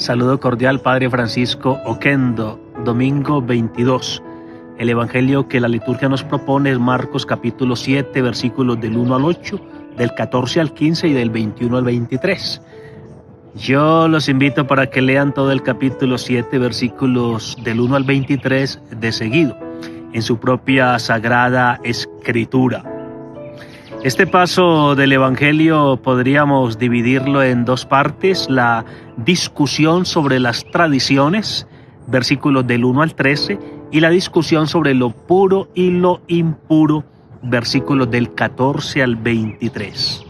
Saludo cordial, Padre Francisco Oquendo, domingo 22. El evangelio que la liturgia nos propone es Marcos capítulo 7, versículos del 1 al 8, del 14 al 15 y del 21 al 23. Yo los invito para que lean todo el capítulo 7, versículos del 1 al 23 de seguido, en su propia Sagrada Escritura. Este paso del Evangelio podríamos dividirlo en dos partes: la discusión sobre las tradiciones, versículos del 1 al 13, y la discusión sobre lo puro y lo impuro, versículos del 14 al 23.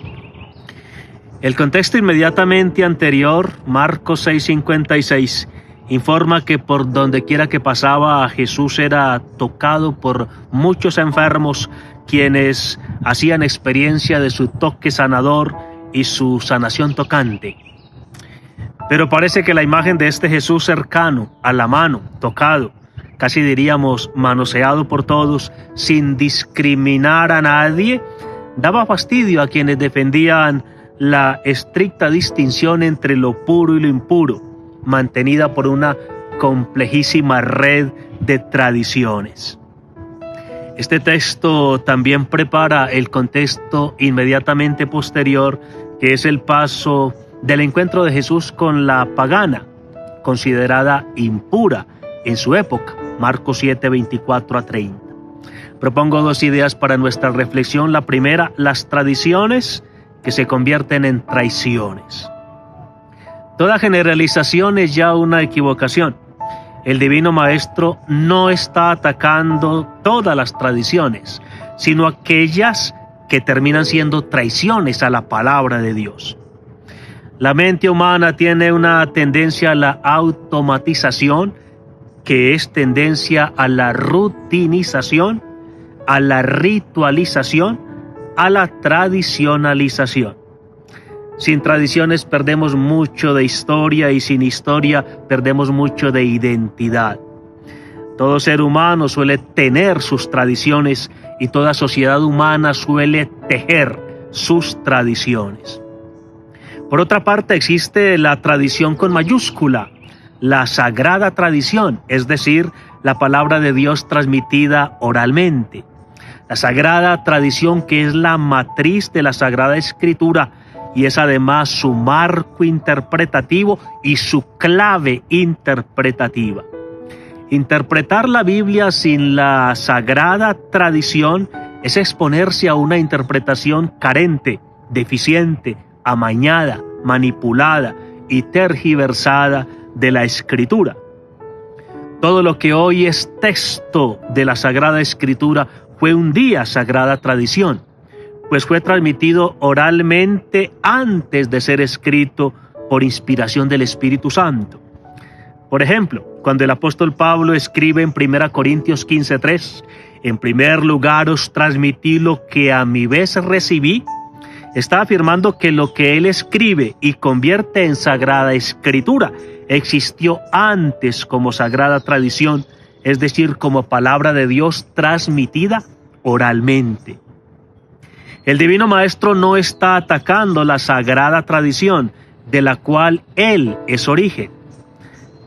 El contexto inmediatamente anterior, Marcos 6:56, informa que por donde quiera que pasaba, Jesús era tocado por muchos enfermos, quienes hacían experiencia de su toque sanador y su sanación tocante. Pero parece que la imagen de este Jesús cercano, a la mano, tocado, casi diríamos manoseado por todos, sin discriminar a nadie, daba fastidio a quienes defendían la estricta distinción entre lo puro y lo impuro, mantenida por una complejísima red de tradiciones. Este texto también prepara el contexto inmediatamente posterior, que es el paso del encuentro de Jesús con la pagana, considerada impura en su época, Marcos 7, 24 a 30. Propongo dos ideas para nuestra reflexión. La primera, las tradiciones que se convierten en traiciones. Toda generalización es ya una equivocación. El Divino Maestro no está atacando todas las tradiciones, sino aquellas que terminan siendo traiciones a la palabra de Dios. La mente humana tiene una tendencia a la automatización, que es tendencia a la rutinización, a la ritualización, a la tradicionalización. Sin tradiciones perdemos mucho de historia, y sin historia perdemos mucho de identidad. Todo ser humano suele tener sus tradiciones, y toda sociedad humana suele tejer sus tradiciones. Por otra parte, existe la tradición con mayúscula, la sagrada tradición, es decir, la palabra de Dios transmitida oralmente. La sagrada tradición, que es la matriz de la Sagrada Escritura, y es además su marco interpretativo y su clave interpretativa. Interpretar la Biblia sin la sagrada tradición es exponerse a una interpretación carente, deficiente, amañada, manipulada y tergiversada de la Escritura. Todo lo que hoy es texto de la Sagrada Escritura fue un día sagrada tradición, pues fue transmitido oralmente antes de ser escrito por inspiración del Espíritu Santo. Por ejemplo, cuando el apóstol Pablo escribe en 1 Corintios 15:3, en primer lugar os transmití lo que a mi vez recibí, está afirmando que lo que él escribe y convierte en Sagrada Escritura existió antes como sagrada tradición, es decir, como palabra de Dios transmitida oralmente. El Divino Maestro no está atacando la sagrada tradición de la cual Él es origen.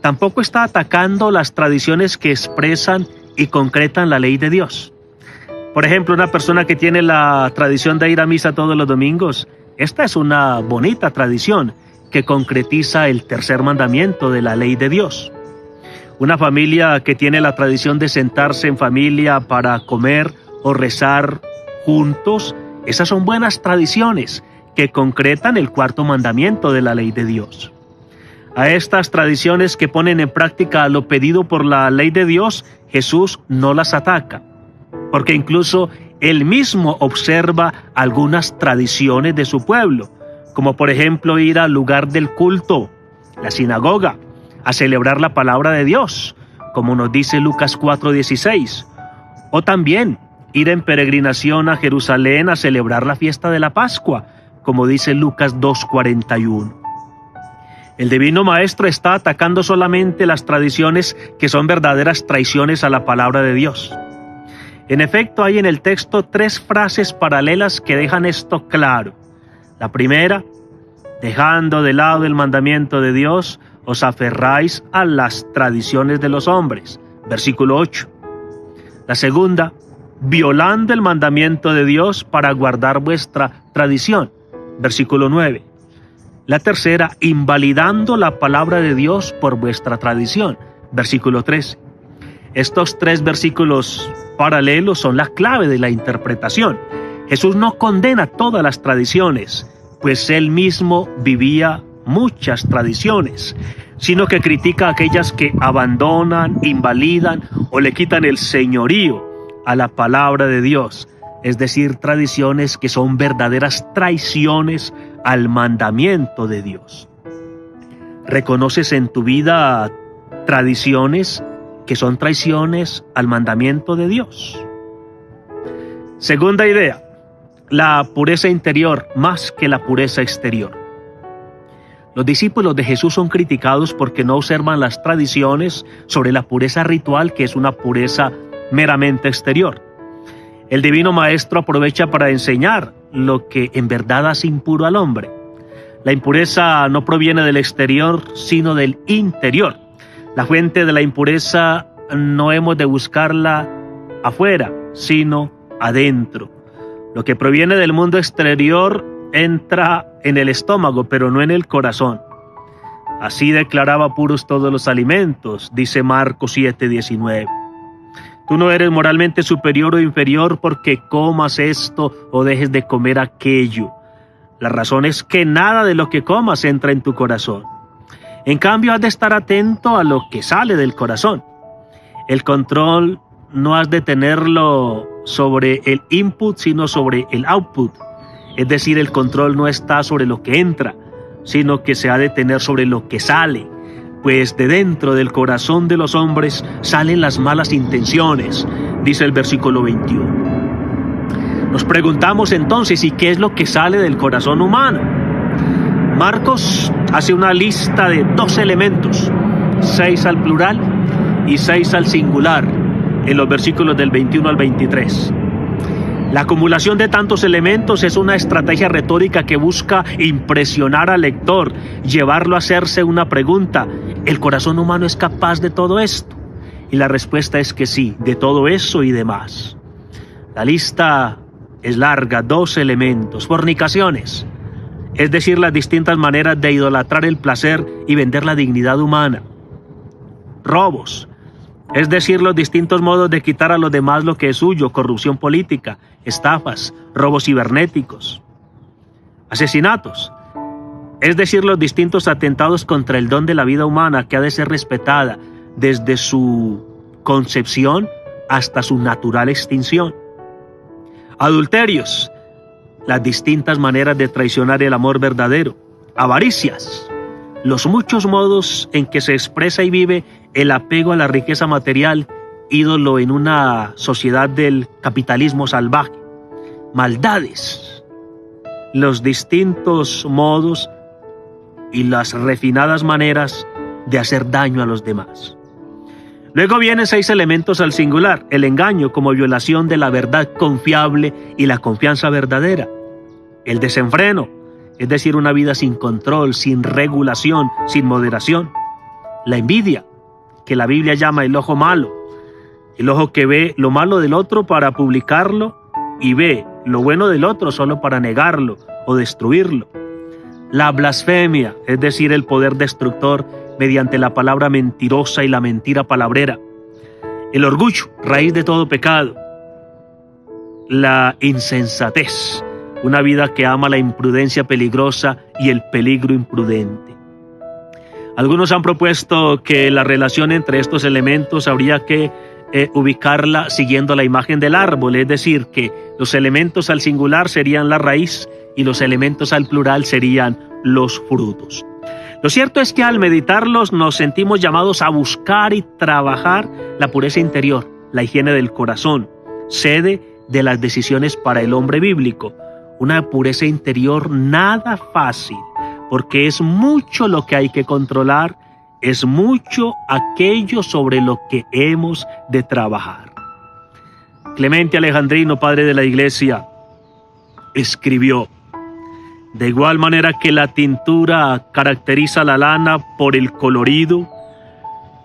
Tampoco está atacando las tradiciones que expresan y concretan la ley de Dios. Por ejemplo, una persona que tiene la tradición de ir a misa todos los domingos, esta es una bonita tradición que concretiza el tercer mandamiento de la ley de Dios. Una familia que tiene la tradición de sentarse en familia para comer o rezar juntos, esas son buenas tradiciones que concretan el cuarto mandamiento de la ley de Dios. A estas tradiciones que ponen en práctica lo pedido por la ley de Dios, Jesús no las ataca, porque incluso él mismo observa algunas tradiciones de su pueblo, como por ejemplo ir al lugar del culto, la sinagoga, a celebrar la palabra de Dios, como nos dice Lucas 4:16, o también ir en peregrinación a Jerusalén a celebrar la fiesta de la Pascua, como dice Lucas 2:41. El Divino Maestro está atacando solamente las tradiciones que son verdaderas traiciones a la palabra de Dios. En efecto, hay en el texto tres frases paralelas que dejan esto claro. La primera, dejando de lado el mandamiento de Dios, os aferráis a las tradiciones de los hombres. Versículo 8. La segunda, violando el mandamiento de Dios para guardar vuestra tradición. Versículo 9. La tercera, invalidando la palabra de Dios por vuestra tradición. Versículo 13. Estos tres versículos paralelos son la clave de la interpretación. Jesús no condena todas las tradiciones, pues él mismo vivía muchas tradiciones, sino que critica aquellas que abandonan, invalidan o le quitan el señorío a la palabra de Dios, es decir, tradiciones que son verdaderas traiciones al mandamiento de Dios. ¿Reconoces en tu vida tradiciones que son traiciones al mandamiento de Dios? Segunda idea, la pureza interior más que la pureza exterior. Los discípulos de Jesús son criticados porque no observan las tradiciones sobre la pureza ritual, que es una pureza meramente exterior. El divino maestro aprovecha para enseñar lo que en verdad hace impuro al hombre. La impureza no proviene del exterior, sino del interior. La fuente de la impureza no hemos de buscarla afuera, sino adentro. Lo que proviene del mundo exterior entra en el estómago, pero no en el corazón. Así declaraba puros todos los alimentos, dice Marcos 7:19. Tú no eres moralmente superior o inferior porque comas esto o dejes de comer aquello. La razón es que nada de lo que comas entra en tu corazón. En cambio, has de estar atento a lo que sale del corazón. El control no has de tenerlo sobre el input, sino sobre el output. Es decir, el control no está sobre lo que entra, sino que se ha de tener sobre lo que sale. Pues de dentro del corazón de los hombres salen las malas intenciones, dice el versículo 21. Nos preguntamos entonces, ¿y qué es lo que sale del corazón humano? Marcos hace una lista de 2 elementos, 6 al plural y 6 al singular, en los versículos del 21 al 23. La acumulación de tantos elementos es una estrategia retórica que busca impresionar al lector, llevarlo a hacerse una pregunta: ¿el corazón humano es capaz de todo esto? Y la respuesta es que sí, de todo eso y demás. La lista es larga, 2 elementos: fornicaciones, es decir, las distintas maneras de idolatrar el placer y vender la dignidad humana; robos, es decir, los distintos modos de quitar a los demás lo que es suyo; corrupción política, estafas, robos cibernéticos; asesinatos, es decir, los distintos atentados contra el don de la vida humana que ha de ser respetada desde su concepción hasta su natural extinción; adulterios, las distintas maneras de traicionar el amor verdadero; avaricias, los muchos modos en que se expresa y vive el apego a la riqueza material, ídolo en una sociedad del capitalismo salvaje; maldades, los distintos modos y las refinadas maneras de hacer daño a los demás. Luego vienen 6 elementos al singular: el engaño como violación de la verdad confiable y la confianza verdadera; el desenfreno, es decir, una vida sin control, sin regulación, sin moderación; la envidia, que la Biblia llama el ojo malo, el ojo que ve lo malo del otro para publicarlo y ve lo bueno del otro solo para negarlo o destruirlo; la blasfemia, es decir, el poder destructor mediante la palabra mentirosa y la mentira palabrera; el orgullo, raíz de todo pecado; la insensatez, una vida que ama la imprudencia peligrosa y el peligro imprudente. Algunos han propuesto que la relación entre estos elementos habría que ubicarla siguiendo la imagen del árbol, es decir, que los elementos al singular serían la raíz y los elementos al plural serían los frutos. Lo cierto es que al meditarlos nos sentimos llamados a buscar y trabajar la pureza interior, la higiene del corazón, sede de las decisiones para el hombre bíblico. Una pureza interior nada fácil, porque es mucho lo que hay que controlar, es mucho aquello sobre lo que hemos de trabajar. Clemente Alejandrino, padre de la Iglesia, escribió: De igual manera que la tintura caracteriza la lana por el colorido,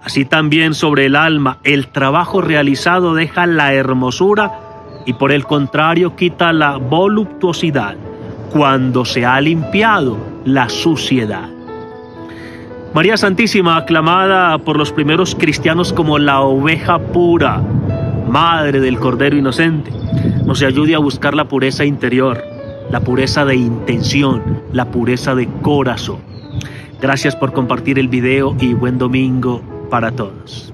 así también sobre el alma el trabajo realizado deja la hermosura y por el contrario quita la voluptuosidad cuando se ha limpiado la suciedad. María Santísima, aclamada por los primeros cristianos como la oveja pura, madre del Cordero Inocente, nos ayude a buscar la pureza interior, la pureza de intención, la pureza de corazón. Gracias por compartir el video y buen domingo para todos.